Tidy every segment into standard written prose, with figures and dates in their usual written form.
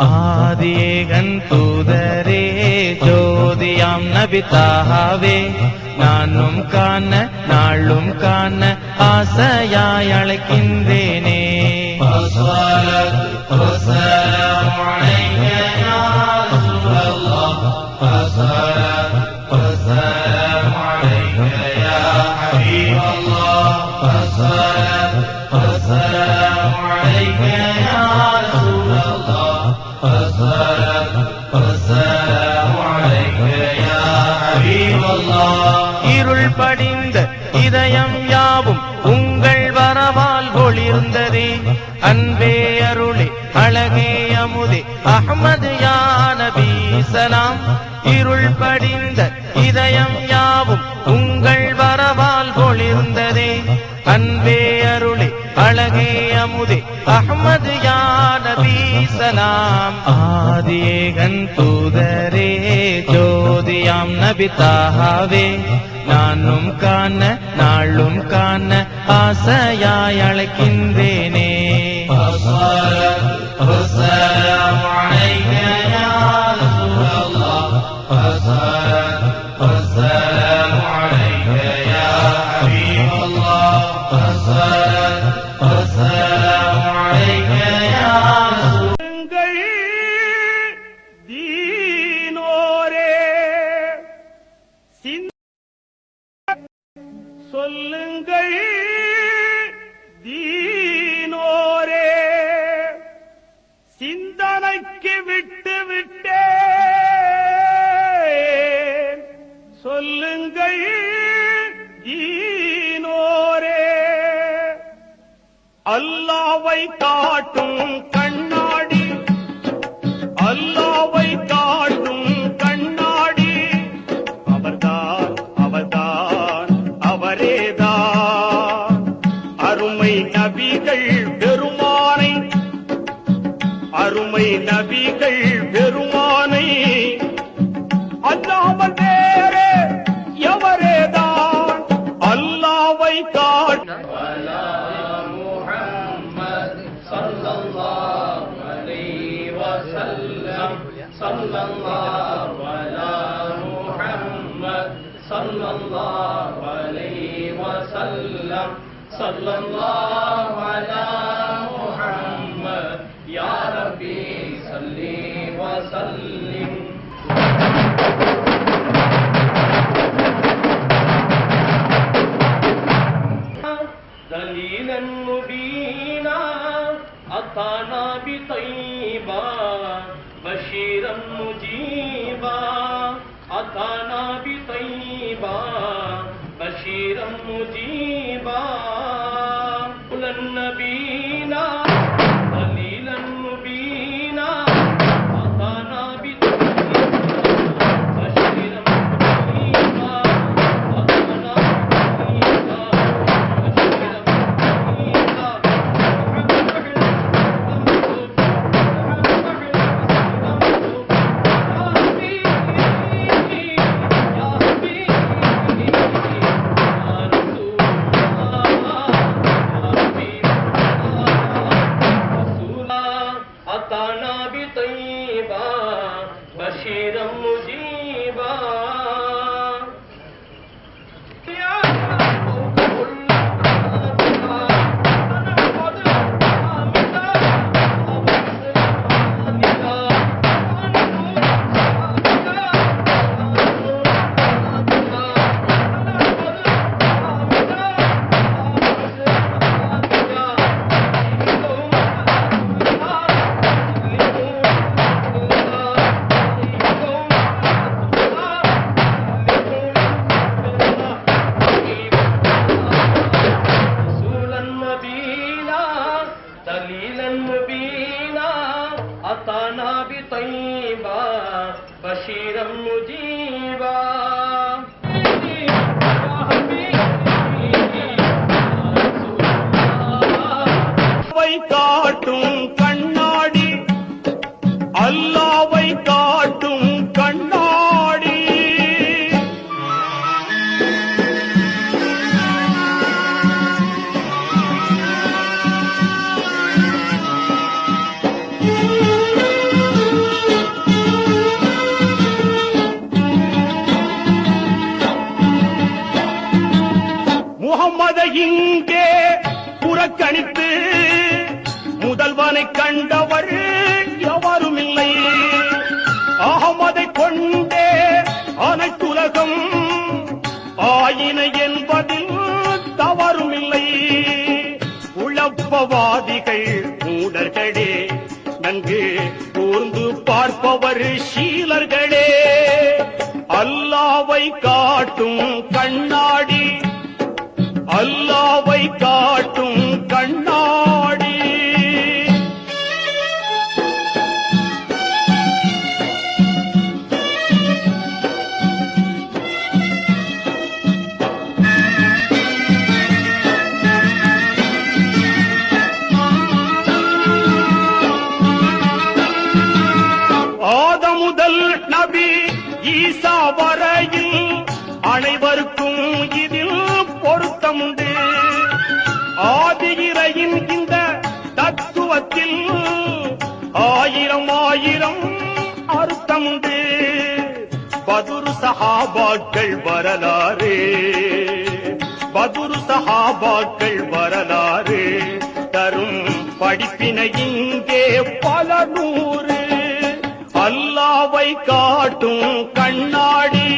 ஆதியேகன் தூதரே ஜோதியாம் நபி தாஹாவே நானும் காண நாளும் காண ஆசையாய் அழைக்கின்றேனே. இருள் படிந்த இதயம் யாவும் உங்கள் வரவால் ஒளிர்ந்ததே. அன்பே அருளே அழகே அமுதே அஹ்மது யா நபி சலாம். இருள் படிந்த இதயம் யாவும் உங்கள் வரவால் ஒளிர்ந்ததே. அன்பே அருளே அழகே அமுதே அஹ்மது யா நபி சலாம். ஆதியேகன் தூதரே ஜோதியாம் நபி தாஹாவே நானும் காண நாளும் காண ஆசையாய் அழைக்கின்றேனே. சொல்லுங்கள் தீனோரே, சிந்தனைக்கு விட்டு விட்டேன். சொல்லுங்கள் தீனோரே, அல்லாஹ்வை காட்டும் கண்ணாடி, அல்லாஹ்வை காட்டும் கண்ணாடி, அவர்தான் அவர்தான் அவரேதான். அருமை நபிகள் பெருமானை, அருமை நபிகள் பெருமானை அல்லாமல் வேறு எவரேதான். அல்லாஹ்வை காட்டும் sallallahu ala Muhammad sallallahu alayhi wa sallam sallallahu ala Muhammad ya Rabbi salli wa sallim. dalilan mubina atana bi tayyiba بشيرا مجيبا أتانا بطيبا بشيرا مجيبا قل النبينا دليلا مبينا أتانا بطيبا بشيرا مجيبا أتانا بطيبا بشيرا مجيبا أتانا بطيبا بشيرا مجيبا دليلا مبينا أتانا بطيبا بشيرا مجيبا காட்டும் கண்ணாடி, அல்லாஹ்வை காட்டும் கண்ணாடி. அதை இங்கே புறக்கணித்து முதல்வனை கண்டவர் எவரும் இல்லை. அகமதை கொண்டே அனைத்துலகம் ஆயின என்பதில் தவறும் இல்லை. உழப்பவாதிகள் மூடர்களே, நன்கு கூர்ந்து பார்ப்பவர் சீலர்களே. அல்லாவை காட்டும் கண்ணாடி, அல்லாவை காட்டும் கண்ணாடி. முதல் நபி ஈசா வரையில் அனைவருக்கும் இதில் பொருத்தமுண்டு. ஆதியிரையின் இந்த தத்துவத்தில் ஆயிரம் ஆயிரம் அர்த்தமுண்டு. பதுரு சஹாபாக்கள் வரலாறு, பதுரு சஹாபாக்கள் வரலாறு தரும் படிப்பினை இங்கே பல நூறு. அல்லாவை காட்டும் கண்ணாடி,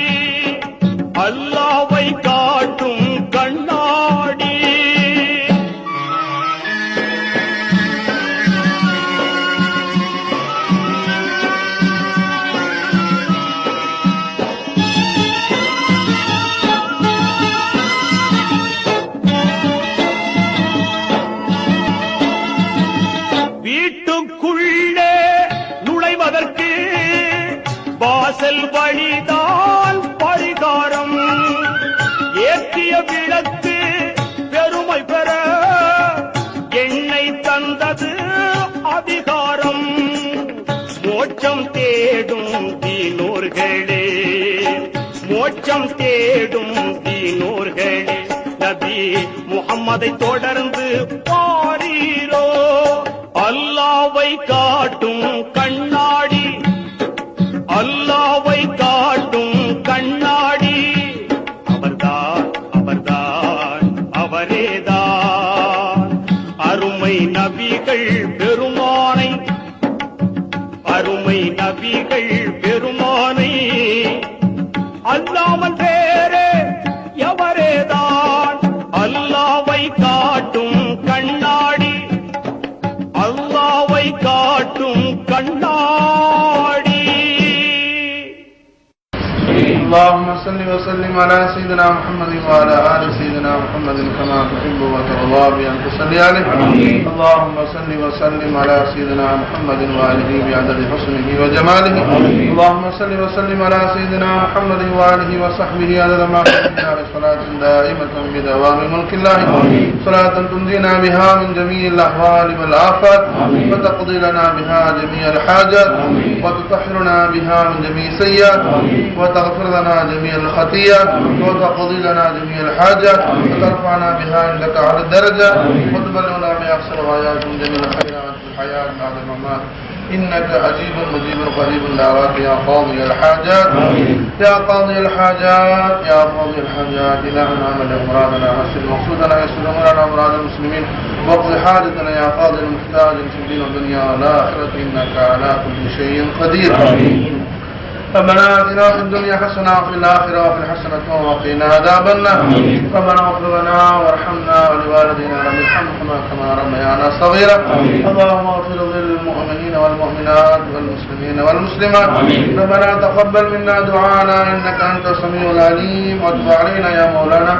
அல்லாவை காட்டும் கண்ணாடி. வீட்டுக்குள்ளே நுழைவதற்கு வாசல் வழிதான் பரிகாரம். ஏற்றிய விளக்கு பெருமை பெற எண்ணெய் தந்தது அதிகாரம். மோட்சம் தேடும் தீனோர்களே, மோட்சம் தேடும் தீனோர்களே, நபி முஹம்மதை தொடர்ந்து பாரீரோ. அல்லாவை காட்டும் கண்ணாடி, அல்லாவை காட்டும் கண்ணாடி. அவர்தான் அவர்தான் அவரேதான் அருமை நபிகள் பெருமானை, அருமை நபிகள் பெருமானை. அல்லாமல் வேறே எவரேதான் அல்லாவை காட்டும் கண்ணாடி, அல்லாவை காட்டும் கண்ணாடி. اللهم صل وسلم على سيدنا محمد وعلى آل سيدنا محمد كما تحب وترضى بأن تصلي عليه. اللهم صل وسلم على سيدنا محمد وآله بعدد حسنه وجماله. اللهم صل وسلم على سيدنا محمد وآله وصحبه عدد ما خلقنا بصلاة دائمة بدوام ملك الله. صلاة تنجينا بها من جميع الأهوال والآفات وتقضي لنا بها جميع الحاجات وتطهرنا بها من جميع السيئات وتغفر لنا جميع الخطيئات وتقضي لنا جميع الحاجات وترفعنا بها عندك على الدرجة وتبلغنا بأقصى الغايات من جميع الخيرات في الحياة بعد الممات. إنك عجيب مجيب قريب دعوات يا قاضي الحاجات. يا قاضي الحاجات، يا قاضي الحاجات. إلهنا من أمراضنا حسن مقصودنا يسر أمرنا أمراض المسلمين واقض حاجتنا يا قاضي المحتاج في الدين والدنيا والآخرة إنك على كل شيء قدير. ربنا آتنا في الدنيا حسنة وفي الآخرة حسنة وقنا عذاب النار. ربنا اغفر لنا وارحمنا ولوالدينا رب ارحمهما كما ربيانا صغيرا. اللهم اغفر للمؤمنين والمؤمنات والمسلمين والمسلمات. ربنا تقبل منا دعانا إنك أنت السميع العليم وتب علينا يا مولانا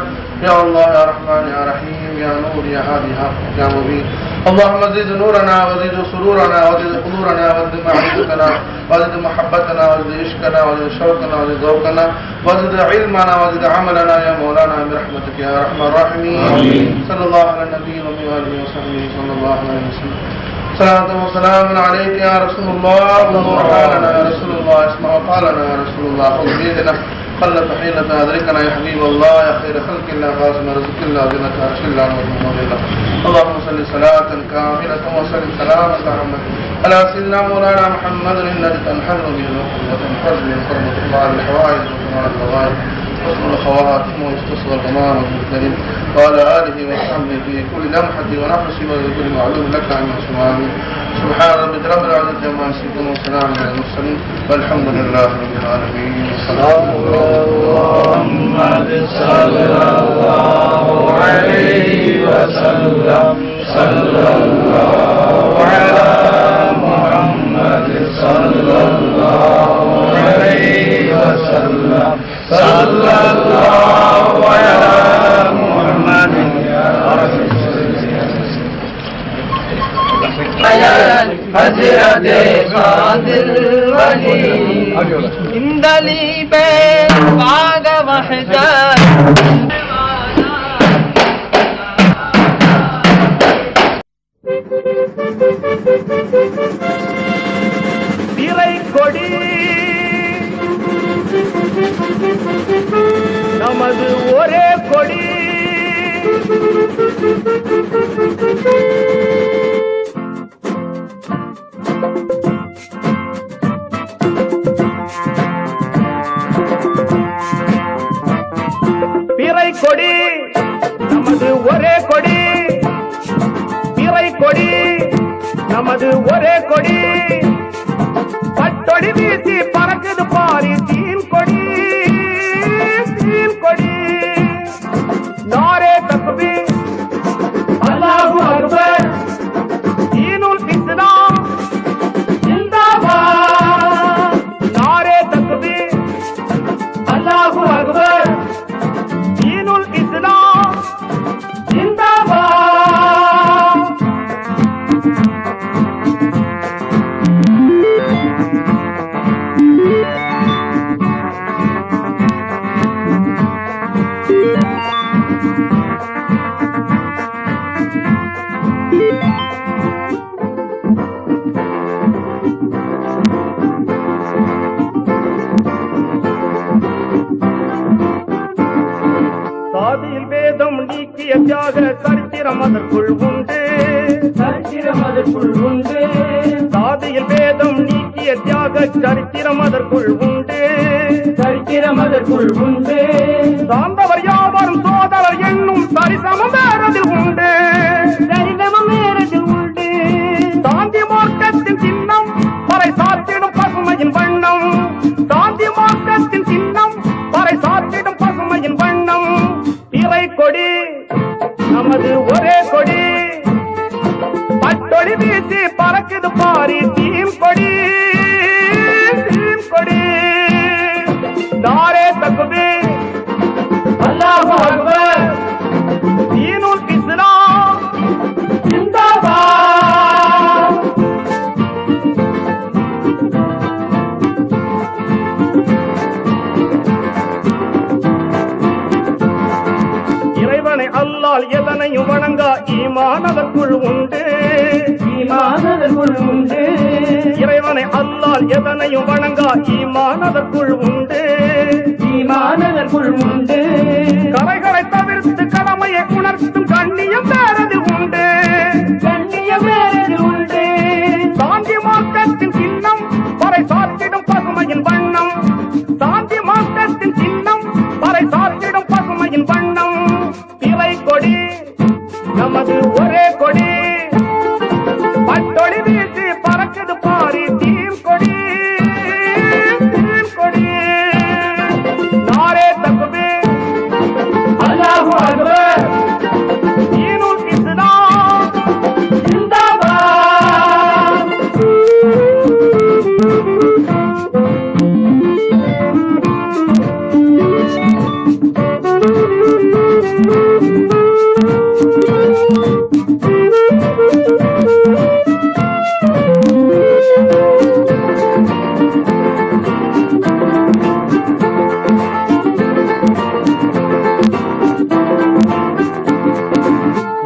يا الله يا رحمن يا رحيم يا نور يا هادي يا مبين. اللهم زد نورنا وزد سرورنا وزد حضورنا وزد معرفتنا وزد محبتنا وزد عشقنا وزد شوقنا وزد ذوقنا وزد علمنا وزد عملنا يا مولانا برحمتك يا ارحم الراحمين. صلى الله على النبي وآله وصحبه صلى الله عليه وسلم. صلاة وسلام عليك يا رسول الله. اللهم حالنا يا رسول الله، اسمع قالنا يا رسول الله، خذ بيدنا قلت حيلة أدركنا يا حبيب الله يا خير خلق الله قاسم رزق الله زنة عرش الله وجمال الله. اللهم صل صلاة كاملة وسلم سلاما تعمد على سيدنا مولانا محمد الذي تنحل به العقد وتنفرج به حرمة الله الحوائج وكمال الفوائد حسن الخواتم ويستصغى الغمام والمرسلين وعلى آله وصحبه في كل لمحة ونفس وكل معلوم لك عن سبحان ربك رب العزة عما يصفون وسلام على المرسلين والحمد لله رب العالمين. اللهم صل الله عليه وسلم صلى الله على محمد صلى الله عليه وسلم صلى الله على محمد يا رسول حضرت قادر ولی اندلی بے باغ وحدت பிறை கொடி நமது ஒரே கொடி பிறை கொடி நமது ஒரே கொடி பிறை கொடி நமது ஒரே கொடி பட்டொடி வீசி பறக்குது பாரி தீன் கொடி தீன் கொடி நாரே தக்பீர் அல்லாஹு அக்பர் தீனுல் இஸ்லாம் ஜிந்தாபாத் நாரே தக்பீர் அல்லாஹு அக்பர் தீனுல் இஸ்லாம் ஜிந்தாபாத். சாதியில் வேதம் நீக்கிய தியாக சரித்திரம் அதற்குள் உண்டு சரித்திரம் அதற்குள் உண்டு சாதியில் வேதம் நீக்கிய தியாக சரித்திரம் அதற்குள் உண்டு சரித்திரம் அதற்குள் உண்டு சார்ந்தவர் யாவரும் சோதரர் என்னும் சரிசமம் வேறதில் உண்டு சரிசமம் வேறதில் உண்டு சாந்தி மார்க்கத்தின் சின்னம் பறை சாத்திடும் பசுமையின் வண்ணம் சாந்தி மார்க்கத்தின் சின்னம் பறை சாத்திடும் பசுமையின் வண்ணம் பிறை கொடி நமது ஒரே கொடி பட்டொடி வீசி பறக்குது பாரி தீம் கொடி தீம் கொடி நாரே தக்பீர் அல்லாஹு அக்பர் தீனுல் இஸ்லாம் ஜிந்தாபாத். இறைவனை அல்லால் எதனையும் வணங்கா ஈமான் அதற்குள் உண்டு ஈமான் அதற்குள் உண்டு இறைவனை அல்லால் எதனையும் வணங்கா ஈமான் அதற்குள் உண்டு ஈமான் அதற்குள் உண்டு கலைகளை தவிர்த்து கடமையை உணர்த்தும் கண்ணியம் வேறதில் உண்டு கண்ணியம் வேறதில் உண்டு சாந்தி மார்க்கத்தின் சின்னம் பறை சாத்திடும் பசுமையின் வண்ணம் சாந்தி மார்க்கத்தின் சின்னம் பறை சாத்திடும் பசுமையின் வண்ணம் பிறை கொடி நமது ஒரே கொடி பட்டொடி வீசி பறக்குது பாரி தீம் கொடி தீம் கொடி நாரே தக்பீர் அல்லாஹு அக்பர் தீனுல் இஸ்லாம் ஜிந்தாபாத்.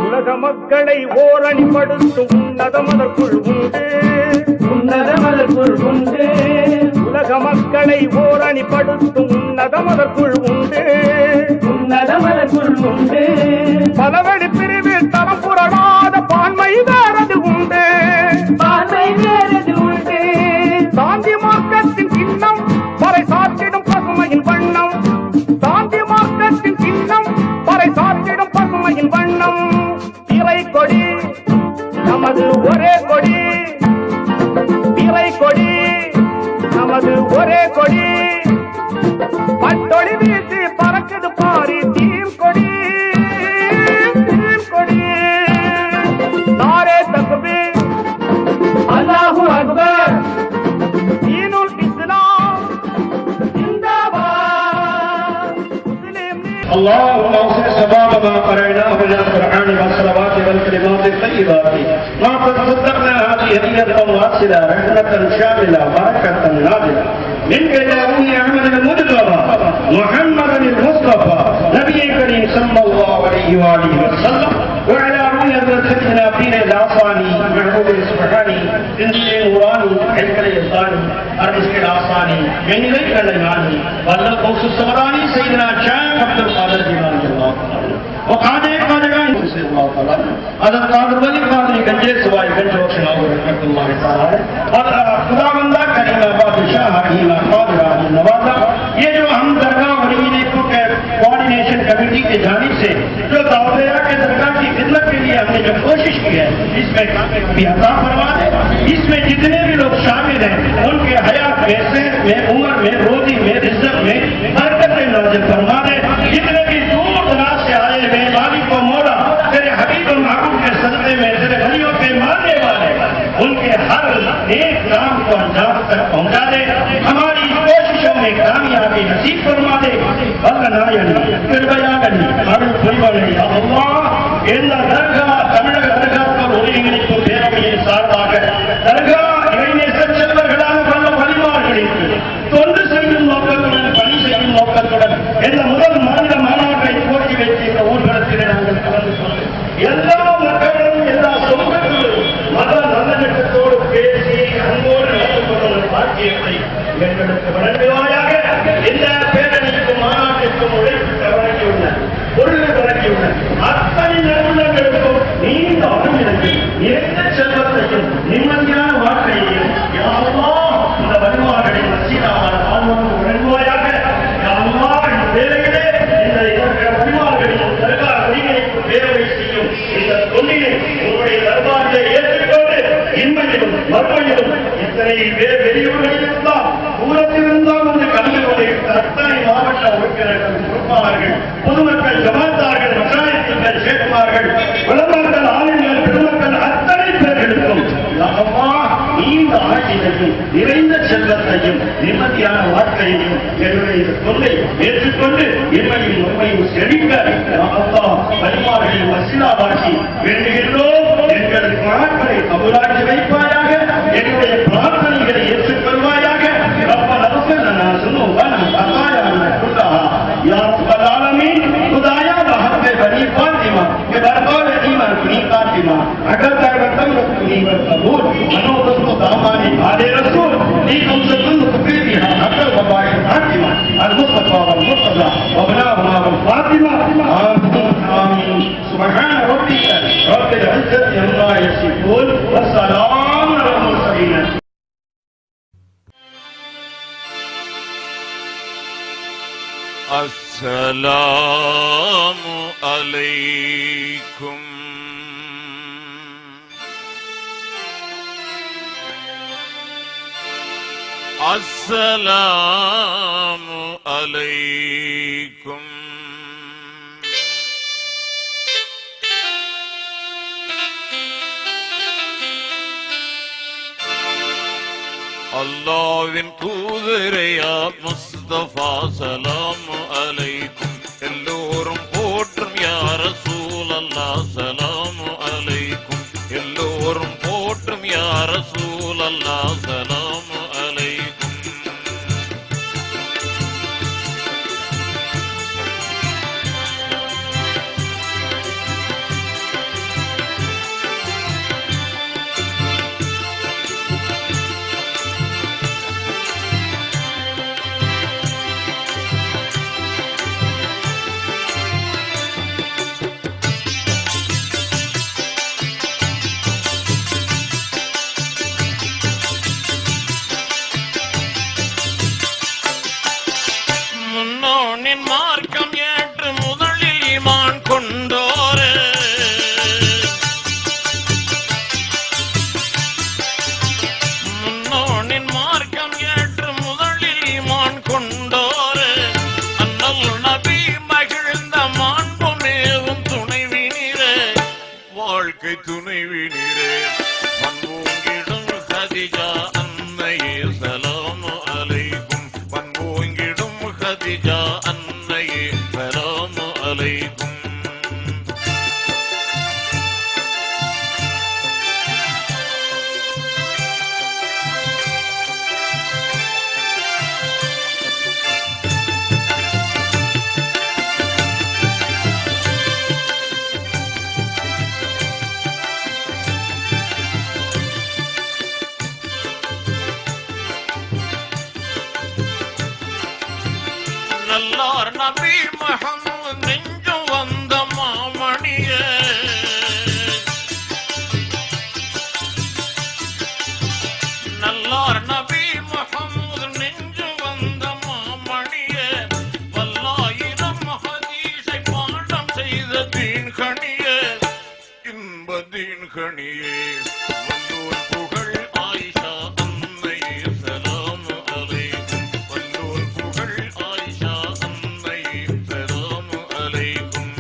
உலக மக்களை ஓரணிப்படுத்தும் உன்னதம் அதற்குள் உண்டு உன்னதம் அதற்குள் உண்டு உலக மக்களை ஓரணிப்படுத்தும் உன்னதம் அதற்குள் உண்டு உன்னதம் அதற்குள் உண்டு பலவழி பிரிவில் தரம் புரடாத பான்மை வேறது உண்டு பான்மை வேறது உண்டு சாந்தி மார்க்கத்தின் சின்னம் பறை சாத்திடும் பசுமையின் வண்ணம் சாந்தி கொடி நமது ஒரே கொடி பட்டொளி வீசி பறக்குது பாரி தீம் கொடி நாரே தக்பீர் அல்லாஹு அக்பர் தீனுல் இஸ்லாம் ஜிந்தாபாத் முஸ்லிம் اللهم اوصل سباب ما قرأناه من القرآن والصلوات والكلمات الطيبات ما قد صدقنا هذه هدية واصلة رحمة شاملة بركة نازلة منك إلى روح أحمد المجتبى محمد المصطفى نبي كريم صلى الله عليه وآله وسلم وعلى روح سيدنا فينا العصاني محبوب السبحاني إنسي نوراني حلقل الثاني الرزق العصاني من ذلك الإيماني والله قوس السمراني سيدنا شاك عبد القادر جيلاني الله وقادر قادرين سيد الله تعالى هذا قادر ولي قادر گنجے سوائے گنجو شناو رحمت اللہ تعالی اور خداوندہ کریم بادشاہ حکیم قادر نوازا یہ جو ہم درگاہ ولی کوآرڈینیشن کمیٹی کی جانب سے جو دعویہ کے درگاہ کی خدمت کے لیے ہم نے جو کوشش کی ہے اس میں بھی عطا فرما دے اس میں جتنے بھی لوگ شامل ہیں ان کے حیات میں صحت میں عمر میں روزی میں رزق میں برکت نازل فرما دے جتنے بھی دور دراز سے آئے ہوئے مالک و مولا تیرے حبیب و محبوب کے صدقے میں تیرے غنیوں کے ماننے والے ان کے ہر ایک کام کو انجام تک پہنچا دے ہماری کوششوں میں کامیابی نصیب فرما دے اللہ கிருபையாகனி அருள் புரிவனை அல்லாஹ் இந்த தர்கா தமிழக தர்காக்கள் ஒருங்கிணைப்பு பேரவையின் சார்பாக தர்கா இளைஞர் செல்வர்களான பல பரிமாறுகளுக்கு தொண்டு செய்யும் நோக்கத்துடன் பணி செய்யும் நோக்கத்துடன் இந்த முதல் மாநில மாநாட்டை துவக்கி வைத்து இந்த ஊர்வலத்திலே நாங்கள் கலந்து கொண்டு எல்லா மக்களும் எல்லா சொந்தங்களும் மத நல்லிணக்கத்தோடு பேசி அன்போடு நடந்து கொள்ளும் பாக்கியத்தை எங்களுக்கு வழங்குவாயாக. இந்த பேரணிக்கும் மாநாட்டிற்கும் உழைப்பு வழங்கியுள்ள பொருள் வழங்கியுள்ள அத்தனை நிறுவனங்களுக்கும் நீண்ட அனுமதி நிறைந்த செல்வத்தையும் நிம்மதியான வாழ்க்கையையும் இந்த வருமானங்களின் மசீதாவான ஆன்மாவுக்கு வழங்குவாயாக. இந்த வேலையிலே இந்த வருமானங்களின் தர்கா ஒருங்கிணைப்பு பேரவை செய்யும் இந்த தொழிலை உங்களுடைய தர்பாரிலே ஏற்றுக்கொண்டு இன்மையிலும் மறுமையிலும் இத்தனை பேர் வெளியூர்களில் இருந்தால் தூரத்திலிருந்தால் வந்து கல்வியுடைய அத்தனை மாவட்ட உறுப்பினர்கள் பொறுப்பாளர்கள் பொதுமக்கள் ஜமாத்தார்கள் மசாயத்துக்கள் சேர்ப்பார்கள் உலகங்கள் ஆளுநர்கள் பெருமக்கள் அத்தனை பேர்களுக்கும் நீண்ட ஆட்சியையும் நிறைந்த செல்வத்தையும் நிம்மதியான வாழ்க்கையையும் என்னுடைய தொல்லை ஏற்றுக்கொண்டு இன்மையும் உண்மையும் செழிக்க பரிமாறுகளின் மசிலாவாக்கி வேண்டுகின்றோம். எங்களுக்கு நாட்களை அபுராட்சி வைப்பாயாக. என்னுடைய பிரார்த்தனைகளை ஏற்றுக்கொள்வாயாக. ربنا اغفر لنا ذنوبنا خطايانا كلها يا رب العالمين. خدایا بحق بنی فاطمہ کے دربار ایمان کی فاطمہ اگر تم رسولی و قبول انو رسول دامانی آل رسول لیکم سکن فقیدها اکر وبائی فاطمہ المصطفى والمرتضى وابناهما والفاطمہ آمین آمین. سبحان ربك رب العزة عما يصفون وسلام على المرسلين. السلام عليكم السلام عليكم அல்லாஹ்வின் தூதரையா முஸ்தபா சலாம் அலைக்கும். எல்லோரும் போற்றும் யா ரசூலல்லாஹ் சலாம் அலைக்கும். எல்லோரும் போற்றும் யா ரசூலல்லாஹ் சலாம் அலைக்கும். நல்லார் நபி முஹம்மது நெஞ்சும் வந்த மாமணியே நல்லார் நபி முஹம்மது நெஞ்சும் வந்த மாமணியே பல்லாயிரம் ஹதீஸை பாடம் செய்த தீன் கணியே இன்ப தீன் கணியே வல்லூர் புகழ் ஆயிஷா அன்னையே சலாம் அலைக்கும் வல்லூர் புகழ் ஆயிஷா அன்னையே சலாம் அலைக்கும்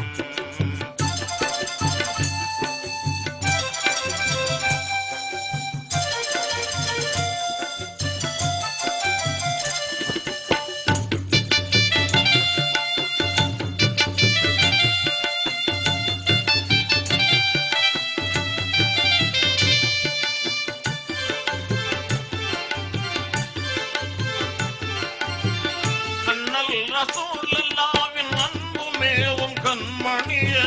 அண்ணல் ரசூலுல்லாஹ்வின் அன்பு மேவும் கண்மணியே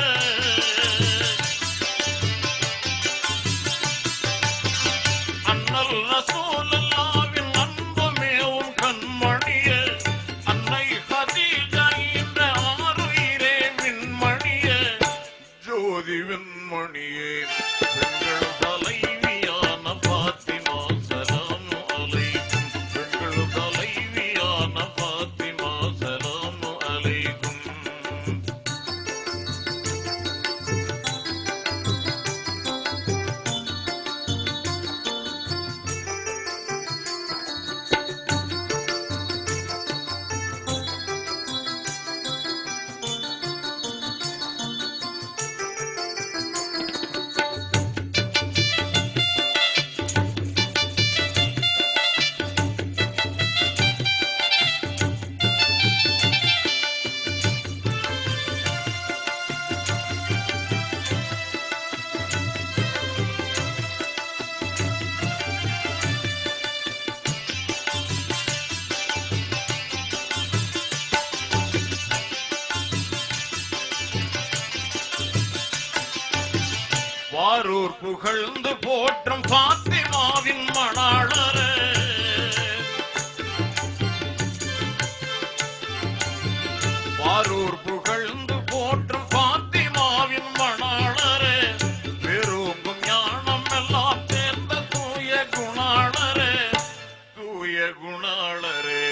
அண்ணல் ரசூலுல்லாஹ்வின் அன்பு மேவும் கண்மணியே அன்னை ஹதீஜா இந்த ஆருயிரே விண்மணியே ஜோதி விண்மணியே பெண்கள் தலைவியான பாத்திமா சலாம் அலைக்கும் பெண்கள் தலைவியான பாத்திமா சலாம் அலைக்கும் வாரூர் புகழ்ந்து போற்றும் பாத்திமாவின் மணாளரே வாரூர் புகழ்ந்து போற்றும் பாத்திமாவின் மணாளரே பெருங்கும் ஞானம் எல்லாம் சேர்ந்த தூய குணாளரே தூய குணாளரே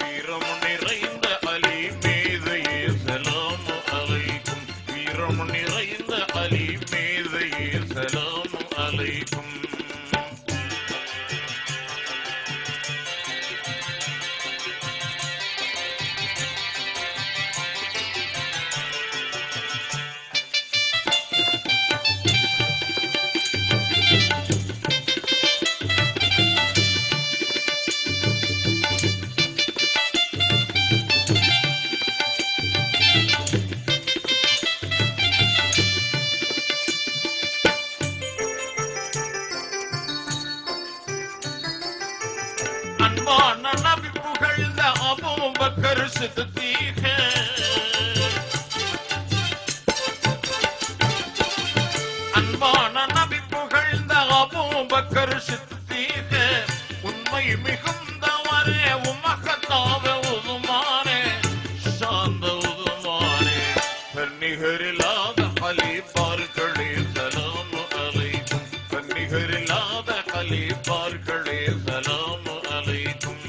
வீரம் நிறைந்த அலி மீதையே சலாம் அலைக்கும் வீரம் நிறைந்த அலி மீதையே சலாம் அலைக்கும் அன்பான நபி புகழ்ந்த அபூபக்கர் சித்திக் அன்பான நபி புகழ்ந்த அபூபக்கர் சித்திக் உண்மை மிகுந்தவரே உமகத்தாவ உதுமானே சாந்த உதுமானே கன்னிகரில்லாத கலீஃபார்களே சலாம் அலைக்கும் கன்னிகரில்லாத கலீஃபார்களே சலாம் அலைக்கும்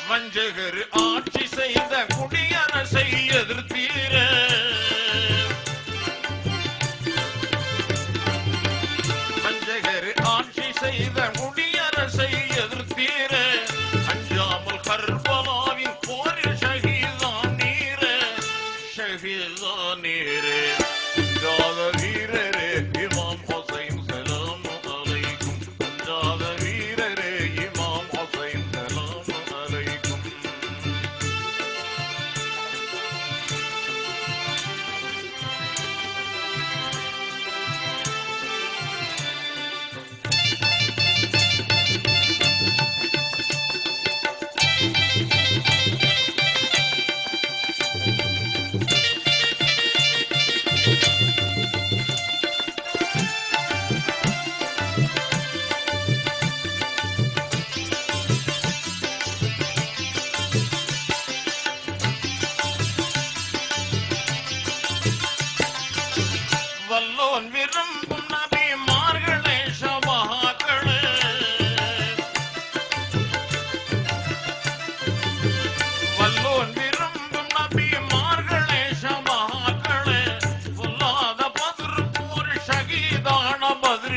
வஞ்சகர் ஆட்சி செய்த குடியரசை எதிர்த்தீர வஞ்சகர் ஆட்சி செய்த குடியரசை எதிர்த்தீர அஞ்சாமல் கர்பலாவின் போரில் ஷஹீதான் நீரே ஷஹீதான் நீரே அஞ்சாத வீரரே இமாம் ஹுசைன் சலாம் அலைக்கும் அஞ்சாத வீரரே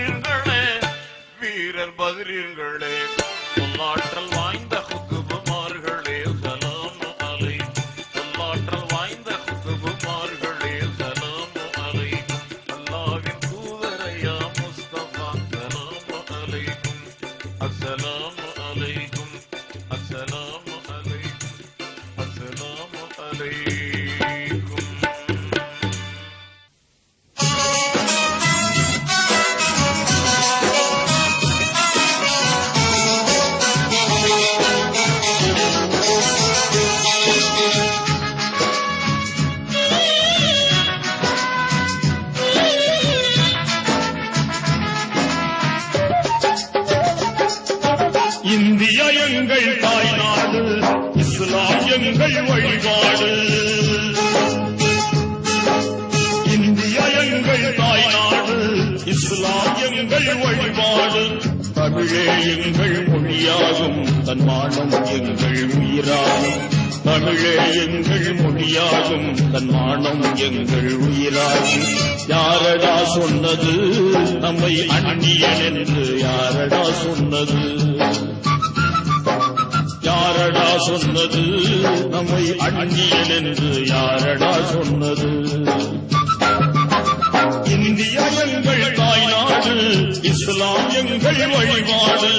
பதிரீங்களே வீரர் பதிரீங்களே சொல்லாற்றல் வாய்ந்த குத்துபுமார்களே சலாம் அலைக்கும் சொல்லாற்றல் வாய்ந்த குத்துபுமார்களே சலாம் அலைக்கும் அல்லாஹ்வின் தூதரையா முஸ்தபா சலாம் அலைக்கும் அஸ்ஸலாமு அலைக்கும் அஸ்ஸலாமு அலைக்கும் அஸ்ஸலாமு அலைக்கும். இந்தியா எங்கள் தாய்நாடு, இஸ்லாம் எங்கள் வழிபாடு. இந்தியா எங்கள் தாய்நாடு, இஸ்லாம் எங்கள் வழிபாடு. தமிழே எங்கள் மொழியாகும், தன்மானம் எங்கள் உயிராகும். தமிழே எங்கள் மொழியாகும், தன்மானம் எங்கள் உயிராகும். யாரடா சொன்னது நம்மை அந்நியன் என்று? யாரடா சொன்னது? யாரடா சொன்னது நம்மை அந்நியன் என்று? யாரடா சொன்னது? இந்தியா எங்கள் தாய்நாடு, இஸ்லாம் எங்கள் வழிபாடு.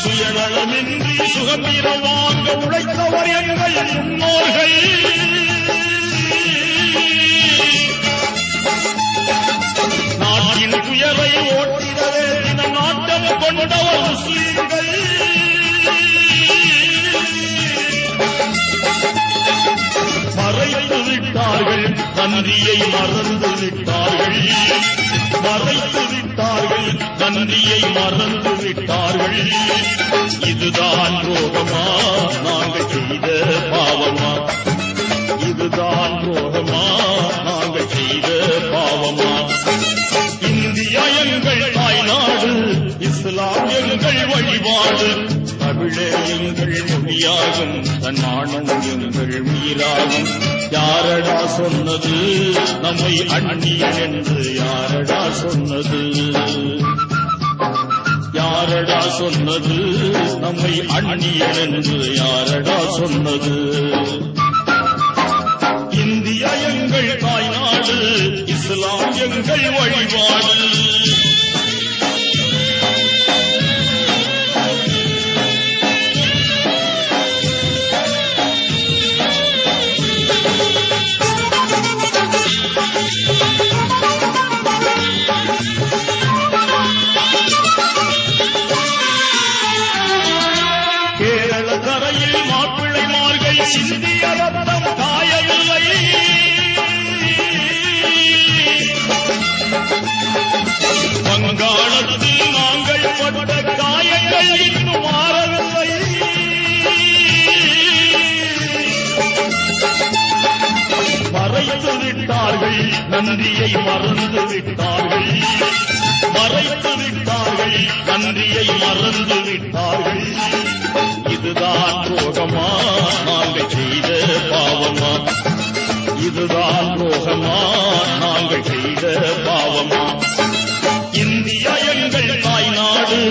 சுயநலமின்றி சுதந்திரம் வாங்க உழைத்தவர் எங்கள் முன்னோர்கள். நாட்டின் துயரை ஓட்டிடவே தின நாட்டம் கொண்டவர் முஸ்லிம்கள். மறைத்து விட்டார்கள், நன்றியை மறந்து விட்டார்கள். மறைத்து விட்டார்கள், நன்றியை மறந்து விட்டார்கள். இதுதான் துரோகமா நாங்கள் செய்த பாவமா? இதுதான் துரோகமா நாங்கள் செய்த பாவமா? இந்தியா எங்கள் தாய்நாடு, இஸ்லாம் எங்கள் வழிபாடு. தமிழே எங்கள் மொழியாகும், தன்மானம் எங்கள் உயிராகும். யாரடா சொன்னது நம்மை அந்நியன் என்று? யாரடா சொன்னது? யாரடா சொன்னது நம்மை அந்நியன் என்று? யாரடா சொன்னது? இந்தியா எங்கள் தாய்நாடு, இஸ்லாம் எங்கள் வழிபாடு. கேரள கரையில் மாப்பிள்ளைமார்கள் சிந்திய ரத்தம் காயவில்லை. வங்காளத்தில் நாங்கள் பட்ட காயங்கள் இன்னும் மாறவில்லை. மறைத்து விட்டார்கள், நன்றியை மறந்து விட்டார்கள். மறைத்து விட்டார்கள், நன்றியை மறந்து விட்டார்கள். இதுதான் துரோகமா நாங்கள் செய்த பாவமா? இதுதான் துரோகமா நாங்கள் செய்த பாவமா? இந்தியா எங்கள் தாய்நாடு,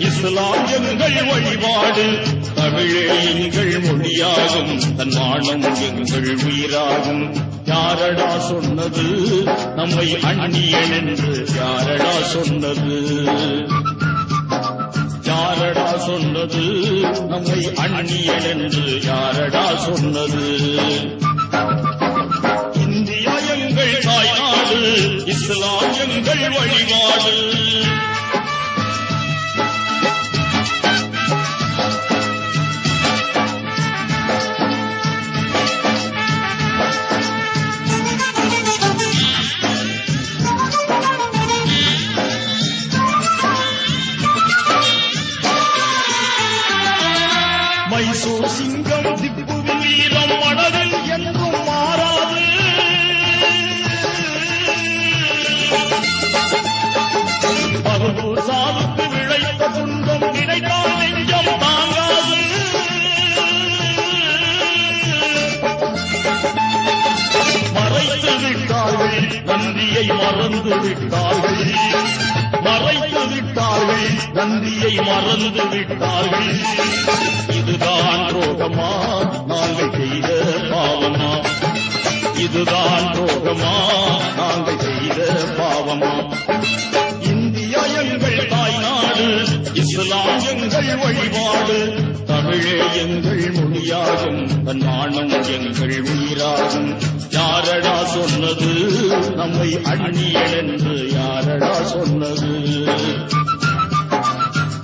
இஸ்லாம் எங்கள் வழிபாடு. தமிழே எங்கள் மொழியாகும், தன்மானம் எங்கள் உயிராகும். யாரடா சொன்னது நம்மை அந்நியன் என்று? யாரடா சொன்னது? யாரடா சொன்னது நம்மை அந்நியன் என்று? யாரடா சொன்னது? இந்தியா எங்கள் தாய்நாடு, இஸ்லாம் எங்கள் வழிபாடு. மைசூர் சிங்கம் திப்பு வீரம் மனதில் என்றும் மாறாது. சாவுக்கு விளைத்த துன்பம் கிடைத்தால் நெஞ்சம் தாங்காது. மறைத்து விட்டார்கள் நந்தியை மறந்து விட்டார்கள். மறைத்து விட்டார்கள் நந்தியை மறந்து விட்டார்கள். இதுதான் ரோகமா நாங்கள் செய்த பாவமா? இதுதான் ரோகமா நாங்கள் செய்த பாவமா? இந்தியா எங்கள் தாய்நாடு, இஸ்லாம் எங்கள் வழிபாடு, தமிழே எங்கள் மொழியாகும், தன் நாணம் எங்கள் உயிராகும். யாரடா சொன்னது நம்மை அந்நியன் என்று? யாரடா சொன்னது?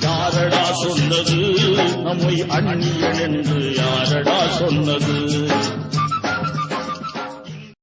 யாரடா சொன்னது நம்மை அந்நியன் என்று? யாரடா சொன்னது?